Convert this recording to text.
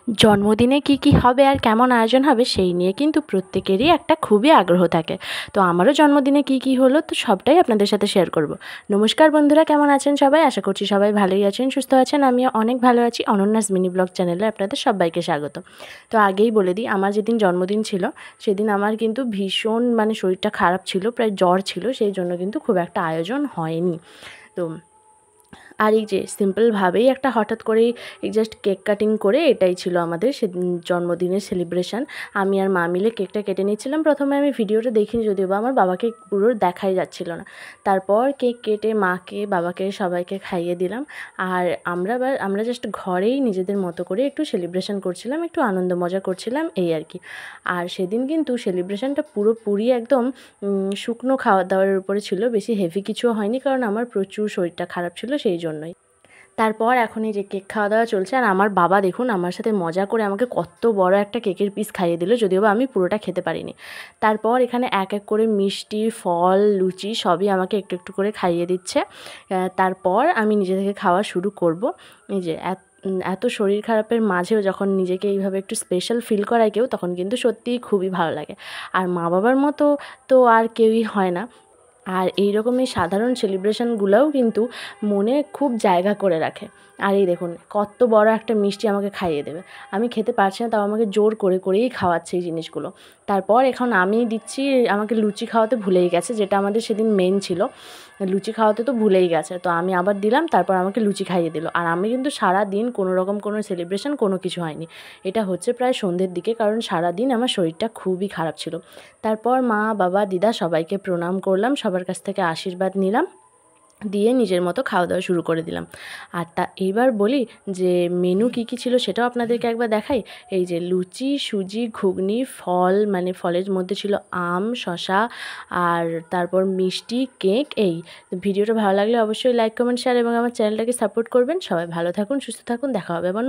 জন্মদিনে কি হবে আর কেমন আয়োজন হবে সেই নিয়ে কিন্তু প্রত্যেকেরই একটা খুবই আগ্রহ থাকে। তো আমারও জন্মদিনে কি হলো তো সবটাই আপনাদের সাথে শেয়ার করব। নমস্কার বন্ধুরা, কেমন আছেন সবাই? আশা করছি সবাই ভালোই আছেন, সুস্থ আছেন। আমিও অনেক ভালো আছি। অনন্যাস মিনি ব্লগ চ্যানেলে আপনাদের সবাইকে স্বাগত। তো আগেই বলে দিই, আমার যেদিন জন্মদিন ছিল সেদিন আমার কিন্তু ভীষণ শরীরটা খারাপ ছিল, প্রায় জ্বর ছিল, সেই জন্য কিন্তু খুব একটা আয়োজন হয়নি। তো আর এই যে সিম্পলভাবেই একটা হঠাৎ করেই এই জাস্ট কেক কাটিং করে, এটাই ছিল আমাদের সেদিন জন্মদিনের সেলিব্রেশন। আমি আর মা মিলে কেকটা কেটে নিচ্ছিলাম। প্রথমে আমি ভিডিওটা দেখিনি, যদিও বা আমার বাবাকে পুরো দেখাই যাচ্ছিল না। তারপর কেক কেটে মাকে, বাবাকে, সবাইকে খাইয়ে দিলাম। আর আমরা জাস্ট ঘরেই নিজেদের মতো করে একটু সেলিব্রেশন করছিলাম, একটু আনন্দ মজা করছিলাম, এই আর কি। আর সেদিন কিন্তু সেলিব্রেশনটা পুরোপুরি একদম শুকনো খাওয়া দাওয়ার উপরে ছিল, বেশি হেভি কিছুও হয়নি, কারণ আমার প্রচুর শরীরটা খারাপ ছিল সেই জন্যই। তারপর এখন এই যে কেক খাওয়া দাওয়া চলছে, আর আমার বাবা দেখুন আমার সাথে মজা করে আমাকে কত বড় একটা কেকের পিস খাইয়ে দিল, যদিও বা আমি পুরোটা খেতে পারিনি। তারপর এখানে এক এক করে মিষ্টি, ফল, লুচি সবই আমাকে একটু একটু করে খাইয়ে দিচ্ছে। তারপর আমি নিজে থেকে খাওয়া শুরু করব। এই যে এত শরীর খারাপের মাঝেও যখন নিজেকে এইভাবে একটু স্পেশাল ফিল করায় কেউ, তখন কিন্তু সত্যিই খুবই ভালো লাগে। আর মা বাবার মতো তো আর কেউই হয় না। আর এই রকমই সাধারণ সেলিব্রেশনগুলোও কিন্তু মনে খুব জায়গা করে রাখে। আর এই দেখুন কত বড় একটা মিষ্টি আমাকে খাইয়ে দেবে। আমি খেতে পারছি না, তাও আমাকে জোর করে করেই খাওয়াচ্ছে এই জিনিসগুলো। তারপর এখন আমি দিচ্ছি, আমাকে লুচি খাওয়াতে ভুলেই গেছে, যেটা আমাদের সেদিন মেন ছিল। লুচি খাওয়াতে তো ভুলেই গেছে, তো আমি আবার দিলাম, তারপর আমাকে লুচি খাইয়ে দিল। আর আমি কিন্তু সারাদিন কোনো রকম কোনো সেলিব্রেশন কোনো কিছু হয়নি। এটা হচ্ছে প্রায় সন্ধ্যের দিকে, কারণ সারাদিন আমার শরীরটা খুবই খারাপ ছিল। তারপর মা, বাবা, দিদা সবাইকে প্রণাম করলাম, সবার কাছ থেকে আশীর্বাদ নিলাম, দিয়ে নিজের মতো খাওয়া দাওয়া শুরু করে দিলাম। আর এইবার বলি যে মেনু কী ছিল সেটাও আপনাদেরকে একবার দেখাই। এই যে লুচি, সুজি, ঘুগনি, ফল, ফলের মধ্যে ছিল আম, শশা, আর তারপর মিষ্টি, কেক। এই ভিডিওটা ভালো লাগলে অবশ্যই লাইক, কমেন্ট, শেয়ার এবং আমার চ্যানেলটাকে সাপোর্ট করবেন। সবাই ভালো থাকুন, সুস্থ থাকুন, দেখা হবে আবার।